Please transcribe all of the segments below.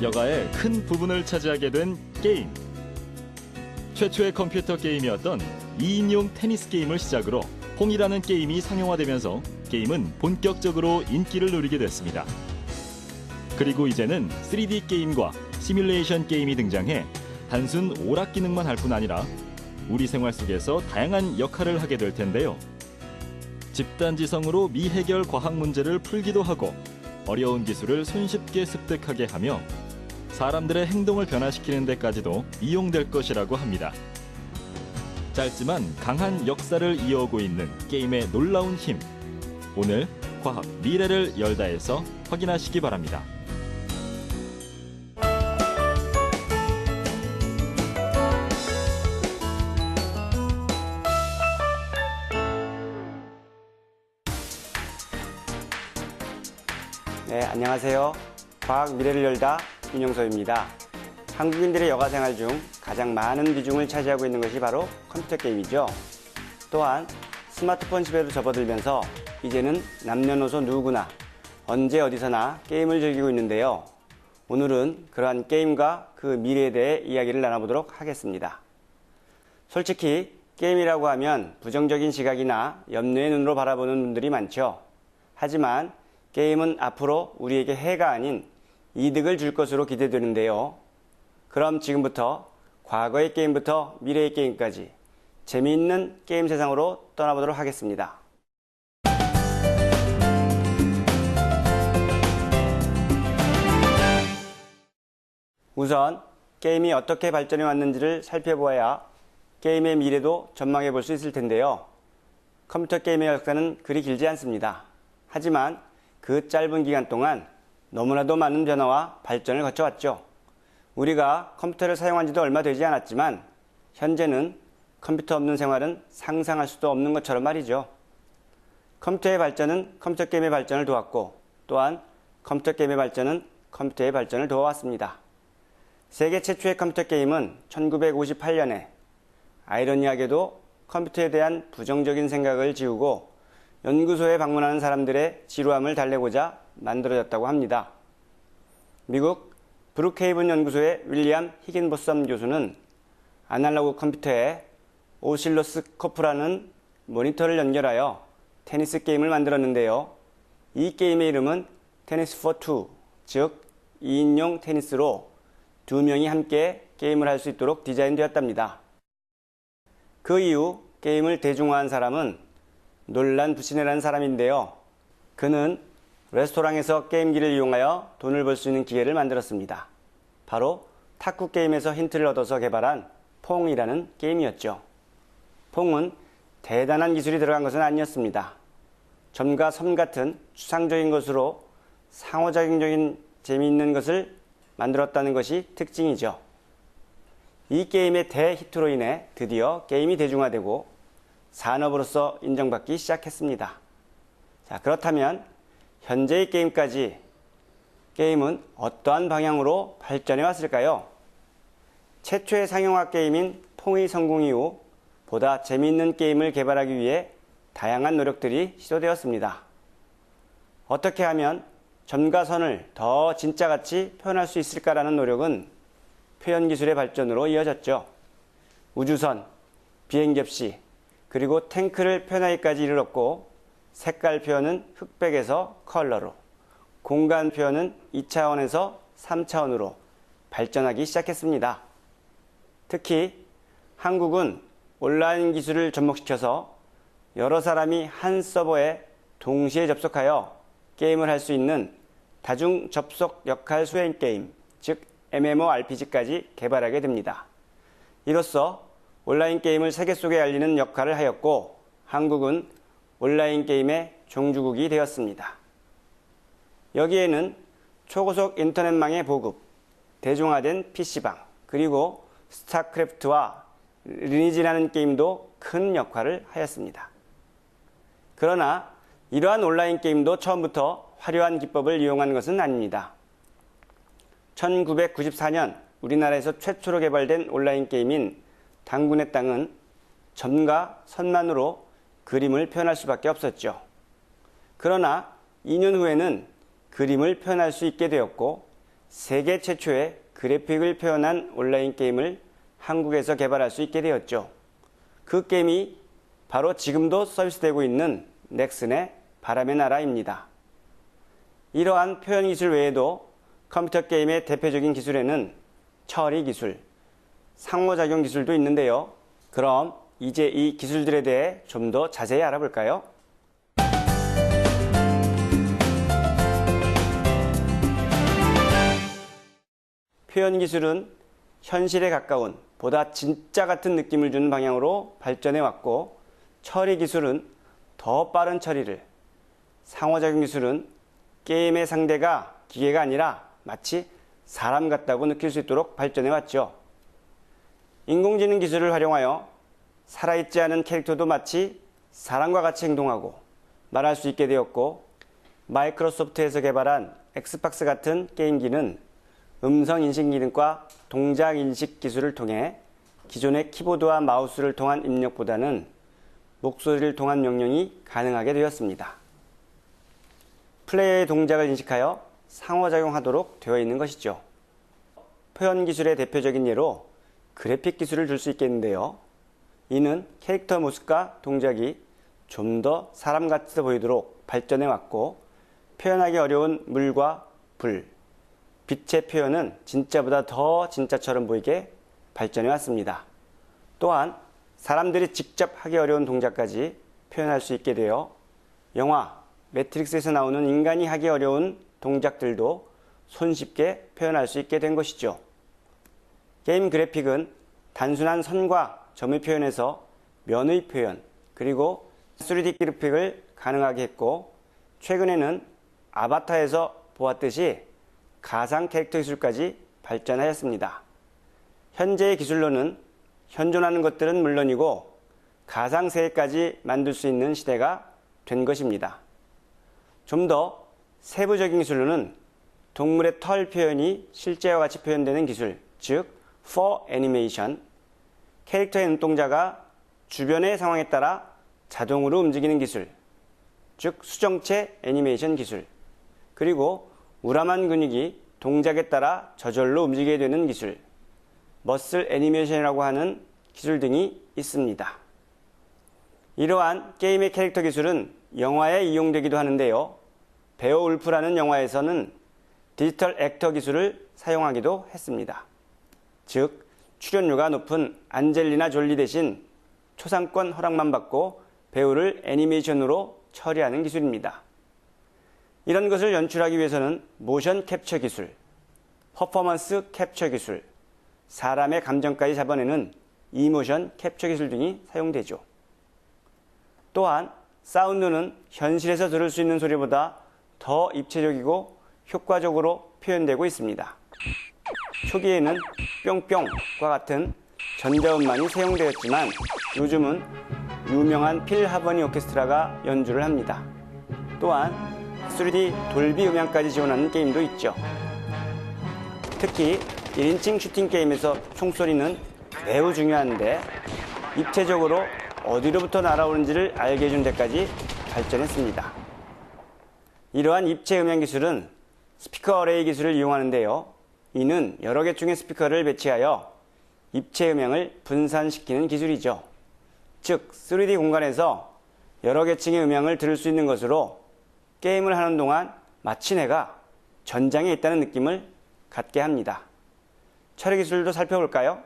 여가의 큰 부분을 차지하게 된 게임. 최초의 컴퓨터 게임이었던 2인용 테니스 게임을 시작으로 퐁이라는 게임이 상용화되면서 게임은 본격적으로 인기를 누리게 됐습니다. 그리고 이제는 3D 게임과 시뮬레이션 게임이 등장해 단순 오락 기능만 할 뿐 아니라 우리 생활 속에서 다양한 역할을 하게 될 텐데요. 집단지성으로 미해결 과학 문제를 풀기도 하고 어려운 기술을 손쉽게 습득하게 하며 사람들의 행동을 변화시키는 데까지도 이용될 것이라고 합니다. 짧지만 강한 역사를 이어오고 있는 게임의 놀라운 힘. 오늘 과학 미래를 열다에서 확인하시기 바랍니다. 네, 안녕하세요. 과학 미래를 열다 윤영서입니다. 한국인들의 여가 생활 중 가장 많은 비중을 차지하고 있는 것이 바로 컴퓨터 게임이죠. 또한 스마트폰 시대로 접어들면서 이제는 남녀노소 누구나 언제 어디서나 게임을 즐기고 있는데요. 오늘은 그러한 게임과 그 미래에 대해 이야기를 나눠보도록 하겠습니다. 솔직히 게임이라고 하면 부정적인 시각이나 염려의 눈으로 바라보는 분들이 많죠. 하지만 게임은 앞으로 우리에게 해가 아닌 이득을 줄 것으로 기대되는데요. 그럼 지금부터 과거의 게임부터 미래의 게임까지 재미있는 게임 세상으로 떠나보도록 하겠습니다. 우선 게임이 어떻게 발전해 왔는지를 살펴보아야 게임의 미래도 전망해 볼 수 있을 텐데요. 컴퓨터 게임의 역사는 그리 길지 않습니다. 하지만 그 짧은 기간 동안 너무나도 많은 변화와 발전을 거쳐왔죠. 우리가 컴퓨터를 사용한 지도 얼마 되지 않았지만 현재는 컴퓨터 없는 생활은 상상할 수도 없는 것처럼 말이죠. 컴퓨터의 발전은 컴퓨터 게임의 발전을 도왔고 또한 컴퓨터 게임의 발전은 컴퓨터의 발전을 도와왔습니다. 세계 최초의 컴퓨터 게임은 1958년에 아이러니하게도 컴퓨터에 대한 부정적인 생각을 지우고 연구소에 방문하는 사람들의 지루함을 달래고자 만들어졌다고 합니다. 미국 브룩헤이븐 연구소의 윌리엄 히긴보섬 교수는 아날로그 컴퓨터에 오실로스코프라는 모니터를 연결하여 테니스 게임을 만들었는데요. 이 게임의 이름은 테니스 for two, 즉 2인용 테니스로 2명이 함께 게임을 할 수 있도록 디자인되었답니다. 그 이후 게임을 대중화한 사람은 놀란 부시네라는 사람인데요. 그는 레스토랑에서 게임기를 이용하여 돈을 벌 수 있는 기회를 만들었습니다. 바로 탁구 게임에서 힌트를 얻어서 개발한 퐁이라는 게임이었죠. 퐁은 대단한 기술이 들어간 것은 아니었습니다. 점과 섬 같은 추상적인 것으로 상호작용적인 재미있는 것을 만들었다는 것이 특징이죠. 이 게임의 대히트로 인해 드디어 게임이 대중화되고 산업으로서 인정받기 시작했습니다. 자, 그렇다면 현재의 게임까지 게임은 어떠한 방향으로 발전해 왔을까요? 최초의 상용화 게임인 퐁의 성공 이후 보다 재미있는 게임을 개발하기 위해 다양한 노력들이 시도되었습니다. 어떻게 하면 점과 선을 더 진짜같이 표현할 수 있을까라는 노력은 표현기술의 발전으로 이어졌죠. 우주선, 비행접시, 그리고 탱크를 표현하기까지 이르렀고 색깔 표현은 흑백에서 컬러로, 공간 표현은 2차원에서 3차원으로 발전하기 시작했습니다. 특히 한국은 온라인 기술을 접목시켜서 여러 사람이 한 서버에 동시에 접속하여 게임을 할 수 있는 다중 접속 역할 수행 게임, 즉 MMORPG까지 개발하게 됩니다. 이로써 온라인 게임을 세계 속에 알리는 역할을 하였고 한국은 온라인 게임의 종주국이 되었습니다. 여기에는 초고속 인터넷망의 보급, 대중화된 PC방, 그리고 스타크래프트와 리니지라는 게임도 큰 역할을 하였습니다. 그러나 이러한 온라인 게임도 처음부터 화려한 기법을 이용한 것은 아닙니다. 1994년 우리나라에서 최초로 개발된 온라인 게임인 당군의 땅은 점과 선만으로 그림을 표현할 수밖에 없었죠. 그러나 2년 후에는 그림을 표현할 수 있게 되었고 세계 최초의 그래픽을 표현한 온라인 게임을 한국에서 개발할 수 있게 되었죠. 그 게임이 바로 지금도 서비스되고 있는 넥슨의 바람의 나라입니다. 이러한 표현 기술 외에도 컴퓨터 게임의 대표적인 기술에는 처리 기술, 상호작용 기술도 있는데요. 그럼 이제 이 기술들에 대해 좀 더 자세히 알아볼까요? 표현 기술은 현실에 가까운 보다 진짜 같은 느낌을 주는 방향으로 발전해 왔고, 처리 기술은 더 빠른 처리를, 상호작용 기술은 게임의 상대가 기계가 아니라 마치 사람 같다고 느낄 수 있도록 발전해 왔죠. 인공지능 기술을 활용하여 살아있지 않은 캐릭터도 마치 사람과 같이 행동하고 말할 수 있게 되었고, 마이크로소프트에서 개발한 엑스박스 같은 게임기는 음성인식 기능과 동작인식 기술을 통해 기존의 키보드와 마우스를 통한 입력보다는 목소리를 통한 명령이 가능하게 되었습니다. 플레이어의 동작을 인식하여 상호작용하도록 되어 있는 것이죠. 표현 기술의 대표적인 예로 그래픽 기술을 들 수 있겠는데요. 이는 캐릭터 모습과 동작이 좀 더 사람 같아 보이도록 발전해 왔고, 표현하기 어려운 물과 불, 빛의 표현은 진짜보다 더 진짜처럼 보이게 발전해 왔습니다. 또한 사람들이 직접 하기 어려운 동작까지 표현할 수 있게 되어 영화 매트릭스에서 나오는 인간이 하기 어려운 동작들도 손쉽게 표현할 수 있게 된 것이죠. 게임 그래픽은 단순한 선과 점의 표현에서 면의 표현, 그리고 3D 그래픽을 가능하게 했고, 최근에는 아바타에서 보았듯이 가상 캐릭터 기술까지 발전하였습니다. 현재의 기술로는 현존하는 것들은 물론이고 가상 세계까지 만들 수 있는 시대가 된 것입니다. 좀 더 세부적인 기술로는 동물의 털 표현이 실제와 같이 표현되는 기술, 즉 fur 애니메이션, 캐릭터의 눈동자가 주변의 상황에 따라 자동으로 움직이는 기술, 즉 수정체 애니메이션 기술, 그리고 우람한 근육이 동작에 따라 저절로 움직이게 되는 기술, 머슬 애니메이션이라고 하는 기술 등이 있습니다. 이러한 게임의 캐릭터 기술은 영화에 이용되기도 하는데요. 베어울프라는 영화에서는 디지털 액터 기술을 사용하기도 했습니다. 즉, 출연료가 높은 안젤리나 졸리 대신 초상권 허락만 받고 배우를 애니메이션으로 처리하는 기술입니다. 이런 것을 연출하기 위해서는 모션 캡처 기술, 퍼포먼스 캡처 기술, 사람의 감정까지 잡아내는 이모션 캡처 기술 등이 사용되죠. 또한 사운드는 현실에서 들을 수 있는 소리보다 더 입체적이고 효과적으로 표현되고 있습니다. 초기에는 뿅뿅과 같은 전자음만이 사용되었지만 요즘은 유명한 필하버니 오케스트라가 연주를 합니다. 또한 3D 돌비 음향까지 지원하는 게임도 있죠. 특히 1인칭 슈팅 게임에서 총소리는 매우 중요한데 입체적으로 어디로부터 날아오는지를 알게 해준 데까지 발전했습니다. 이러한 입체 음향 기술은 스피커 어레이 기술을 이용하는데요. 이는 여러 개중의 스피커를 배치하여 입체 음향을 분산시키는 기술이죠. 즉 3D 공간에서 여러 계층의 음향을 들을 수 있는 것으로 게임을 하는 동안 마치 내가 전장에 있다는 느낌을 갖게 합니다. 처리 기술도 살펴볼까요?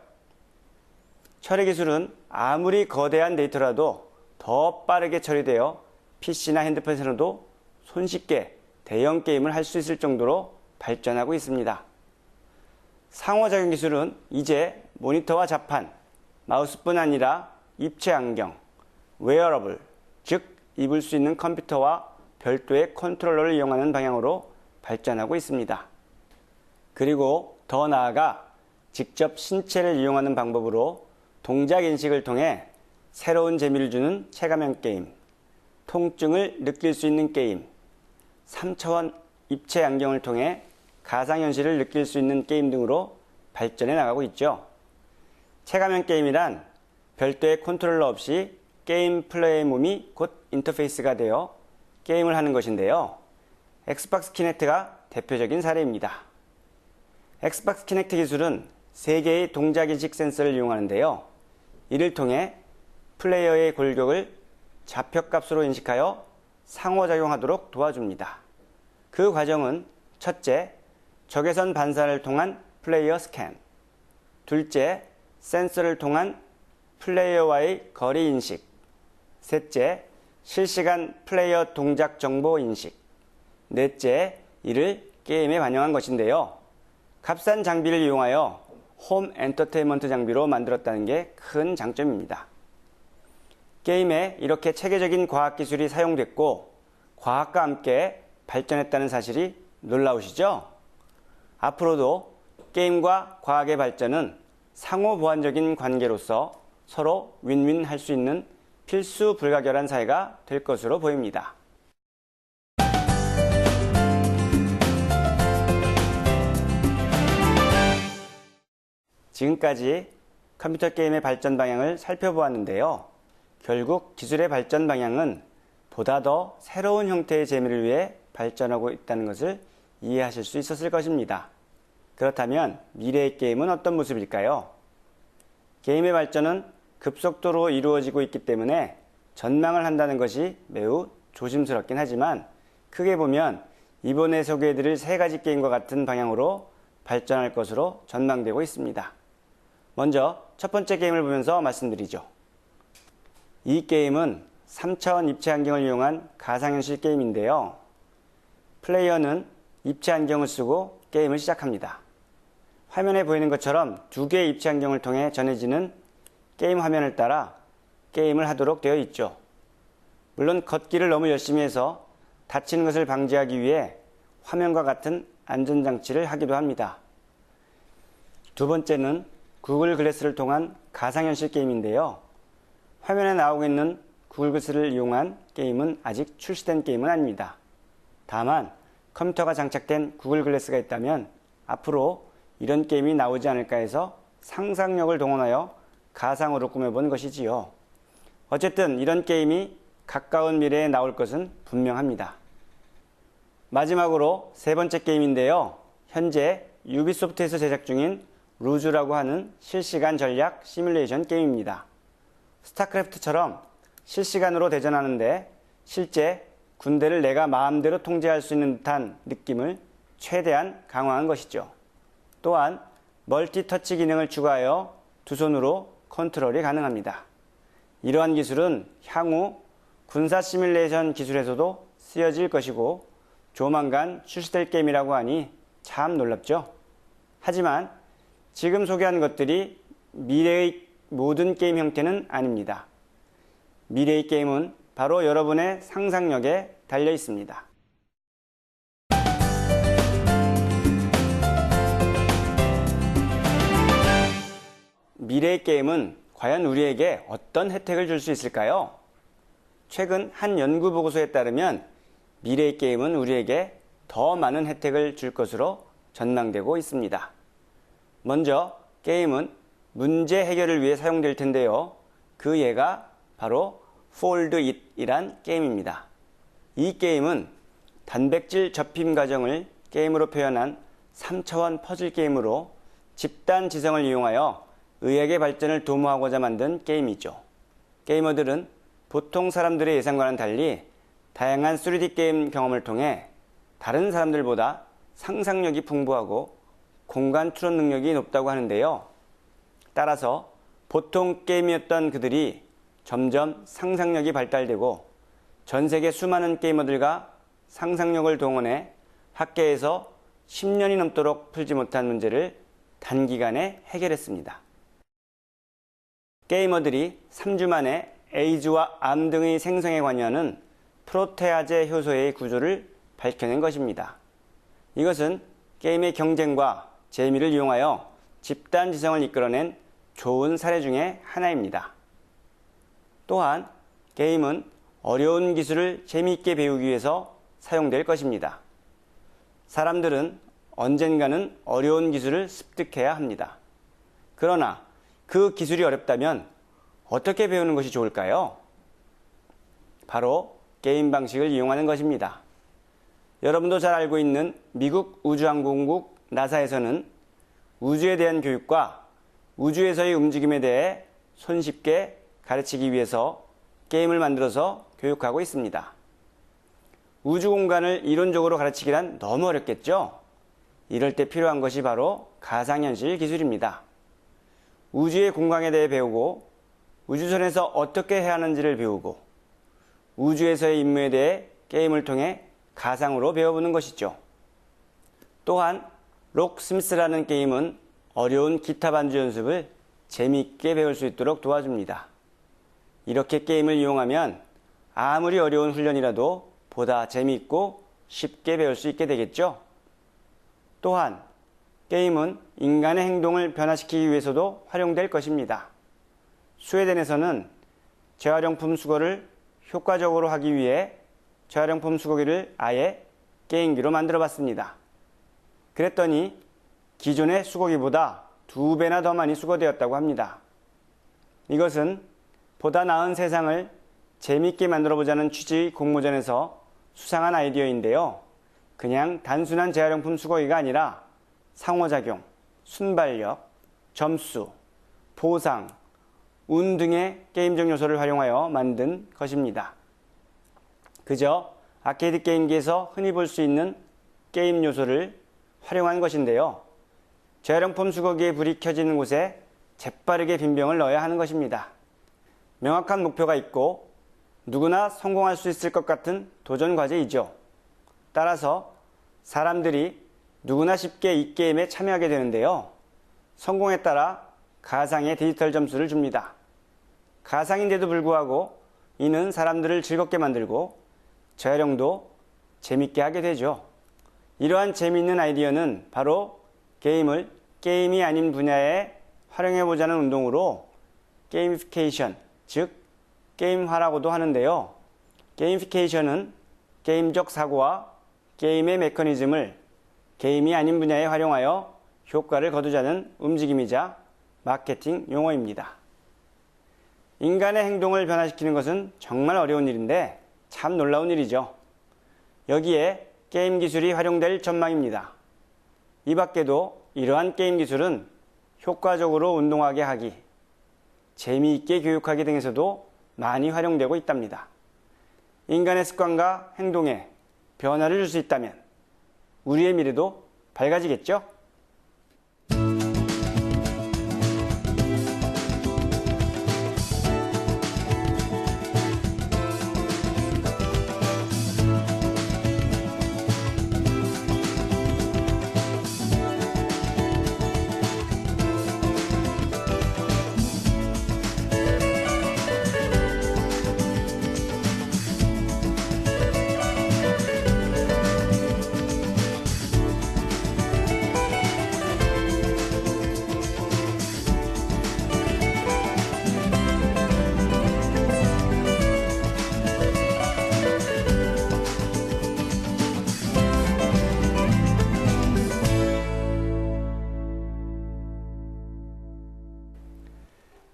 처리 기술은 아무리 거대한 데이터라도 더 빠르게 처리되어 PC나 핸드폰에서도 손쉽게 대형 게임을 할 수 있을 정도로 발전하고 있습니다. 상호작용 기술은 이제 모니터와 자판, 마우스뿐 아니라 입체 안경, 웨어러블, 즉 입을 수 있는 컴퓨터와 별도의 컨트롤러를 이용하는 방향으로 발전하고 있습니다. 그리고 더 나아가 직접 신체를 이용하는 방법으로 동작 인식을 통해 새로운 재미를 주는 체감형 게임, 통증을 느낄 수 있는 게임, 3차원 입체 안경을 통해 가상현실을 느낄 수 있는 게임 등으로 발전해 나가고 있죠. 체감형 게임이란 별도의 컨트롤러 없이 게임 플레이의 몸이 곧 인터페이스가 되어 게임을 하는 것인데요. 엑스박스 키넥트가 대표적인 사례입니다. 엑스박스 키넥트 기술은 3개의 동작인식 센서를 이용하는데요. 이를 통해 플레이어의 골격을 좌표값으로 인식하여 상호작용하도록 도와줍니다. 그 과정은 첫째, 적외선 반사를 통한 플레이어 스캔, 둘째, 센서를 통한 플레이어와의 거리 인식, 셋째, 실시간 플레이어 동작 정보 인식, 넷째, 이를 게임에 반영한 것인데요. 값싼 장비를 이용하여 홈 엔터테인먼트 장비로 만들었다는 게 큰 장점입니다. 게임에 이렇게 체계적인 과학기술이 사용됐고 과학과 함께 발전했다는 사실이 놀라우시죠? 앞으로도 게임과 과학의 발전은 상호 보완적인 관계로서 서로 윈윈 할 수 있는 필수 불가결한 사회가 될 것으로 보입니다. 지금까지 컴퓨터 게임의 발전 방향을 살펴보았는데요. 결국 기술의 발전 방향은 보다 더 새로운 형태의 재미를 위해 발전하고 있다는 것을 이해하실 수 있었을 것입니다. 그렇다면 미래의 게임은 어떤 모습일까요? 게임의 발전은 급속도로 이루어지고 있기 때문에 전망을 한다는 것이 매우 조심스럽긴 하지만 크게 보면 이번에 소개해드릴 3가지 게임과 같은 방향으로 발전할 것으로 전망되고 있습니다. 먼저 첫 번째 게임을 보면서 말씀드리죠. 이 게임은 3차원 입체 안경을 이용한 가상현실 게임인데요. 플레이어는 입체 안경을 쓰고 게임을 시작합니다. 화면에 보이는 것처럼 2개의 입체 안경을 통해 전해지는 게임 화면을 따라 게임을 하도록 되어 있죠. 물론 걷기를 너무 열심히 해서 다치는 것을 방지하기 위해 화면과 같은 안전장치를 하기도 합니다. 두 번째는 구글 글래스를 통한 가상현실 게임인데요. 화면에 나오고 있는 구글 글래스를 이용한 게임은 아직 출시된 게임은 아닙니다. 다만 컴퓨터가 장착된 구글 글래스가 있다면 앞으로 이런 게임이 나오지 않을까 해서 상상력을 동원하여 가상으로 꾸며본 것이지요. 어쨌든 이런 게임이 가까운 미래에 나올 것은 분명합니다. 마지막으로 3번째 게임인데요. 현재 유비소프트에서 제작 중인 루즈라고 하는 실시간 전략 시뮬레이션 게임입니다. 스타크래프트처럼 실시간으로 대전하는데 실제 군대를 내가 마음대로 통제할 수 있는 듯한 느낌을 최대한 강화한 것이죠. 또한 멀티터치 기능을 추가하여 두 손으로 컨트롤이 가능합니다. 이러한 기술은 향후 군사 시뮬레이션 기술에서도 쓰여질 것이고 조만간 출시될 게임이라고 하니 참 놀랍죠? 하지만 지금 소개한 것들이 미래의 모든 게임 형태는 아닙니다. 미래의 게임은 바로 여러분의 상상력에 달려 있습니다. 미래의 게임은 과연 우리에게 어떤 혜택을 줄 수 있을까요? 최근 한 연구 보고서에 따르면 미래의 게임은 우리에게 더 많은 혜택을 줄 것으로 전망되고 있습니다. 먼저 게임은 문제 해결을 위해 사용될 텐데요. 그 예가 바로 Fold It이란 게임입니다. 이 게임은 단백질 접힘 과정을 게임으로 표현한 3차원 퍼즐 게임으로 집단 지성을 이용하여 의학의 발전을 도모하고자 만든 게임이죠. 게이머들은 보통 사람들의 예상과는 달리 다양한 3D 게임 경험을 통해 다른 사람들보다 상상력이 풍부하고 공간 추론 능력이 높다고 하는데요. 따라서 보통 게임이었던 그들이 점점 상상력이 발달되고 전 세계 수많은 게이머들과 상상력을 동원해 학계에서 10년이 넘도록 풀지 못한 문제를 단기간에 해결했습니다. 게이머들이 3주 만에 에이즈와 암 등의 생성에 관여하는 프로테아제 효소의 구조를 밝혀낸 것입니다. 이것은 게임의 경쟁과 재미를 이용하여 집단 지성을 이끌어낸 좋은 사례 중에 하나입니다. 또한 게임은 어려운 기술을 재미있게 배우기 위해서 사용될 것입니다. 사람들은 언젠가는 어려운 기술을 습득해야 합니다. 그러나 그 기술이 어렵다면 어떻게 배우는 것이 좋을까요? 바로 게임 방식을 이용하는 것입니다. 여러분도 잘 알고 있는 미국 우주항공국 나사에서는 우주에 대한 교육과 우주에서의 움직임에 대해 손쉽게 가르치기 위해서 게임을 만들어서 교육하고 있습니다. 우주 공간을 이론적으로 가르치기란 너무 어렵겠죠? 이럴 때 필요한 것이 바로 가상현실 기술입니다. 우주의 공간에 대해 배우고 우주선에서 어떻게 해야 하는지를 배우고 우주에서의 임무에 대해 게임을 통해 가상으로 배워보는 것이죠. 또한 록 스미스라는 게임은 어려운 기타 반주 연습을 재미있게 배울 수 있도록 도와줍니다. 이렇게 게임을 이용하면 아무리 어려운 훈련이라도 보다 재미있고 쉽게 배울 수 있게 되겠죠. 또한 게임은 인간의 행동을 변화시키기 위해서도 활용될 것입니다. 스웨덴에서는 재활용품 수거를 효과적으로 하기 위해 재활용품 수거기를 아예 게임기로 만들어 봤습니다. 그랬더니 기존의 수거기보다 2배나 더 많이 수거되었다고 합니다. 이것은 보다 나은 세상을 재미있게 만들어 보자는 취지의 공모전에서 수상한 아이디어인데요. 그냥 단순한 재활용품 수거기가 아니라 상호작용, 순발력, 점수, 보상, 운 등의 게임적 요소를 활용하여 만든 것입니다. 그저 아케이드 게임기에서 흔히 볼 수 있는 게임 요소를 활용한 것인데요. 재활용품 수거기에 불이 켜지는 곳에 재빠르게 빈병을 넣어야 하는 것입니다. 명확한 목표가 있고 누구나 성공할 수 있을 것 같은 도전 과제이죠. 따라서 사람들이 누구나 쉽게 이 게임에 참여하게 되는데요. 성공에 따라 가상의 디지털 점수를 줍니다. 가상인데도 불구하고 이는 사람들을 즐겁게 만들고 재활용도 재밌게 하게 되죠. 이러한 재미있는 아이디어는 바로 게임을 게임이 아닌 분야에 활용해보자는 운동으로 게이미피케이션, 즉 게임화라고도 하는데요. 게이미피케이션은 게임적 사고와 게임의 메커니즘을 게임이 아닌 분야에 활용하여 효과를 거두자는 움직임이자 마케팅 용어입니다. 인간의 행동을 변화시키는 것은 정말 어려운 일인데 참 놀라운 일이죠. 여기에 게임 기술이 활용될 전망입니다. 이 밖에도 이러한 게임 기술은 효과적으로 운동하게 하기, 재미있게 교육하기 등에서도 많이 활용되고 있답니다. 인간의 습관과 행동에 변화를 줄 수 있다면 우리의 미래도 밝아지겠죠?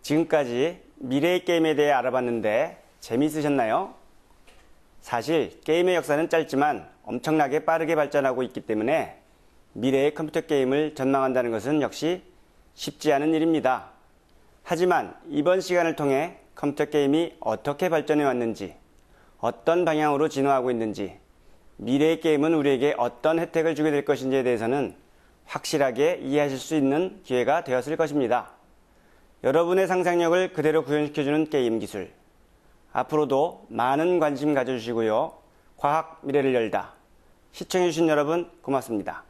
지금까지 미래의 게임에 대해 알아봤는데 재미있으셨나요? 사실 게임의 역사는 짧지만 엄청나게 빠르게 발전하고 있기 때문에 미래의 컴퓨터 게임을 전망한다는 것은 역시 쉽지 않은 일입니다. 하지만 이번 시간을 통해 컴퓨터 게임이 어떻게 발전해 왔는지, 어떤 방향으로 진화하고 있는지, 미래의 게임은 우리에게 어떤 혜택을 주게 될 것인지에 대해서는 확실하게 이해하실 수 있는 기회가 되었을 것입니다. 여러분의 상상력을 그대로 구현시켜주는 게임 기술. 앞으로도 많은 관심 가져주시고요. 과학 미래를 열다. 시청해주신 여러분 고맙습니다.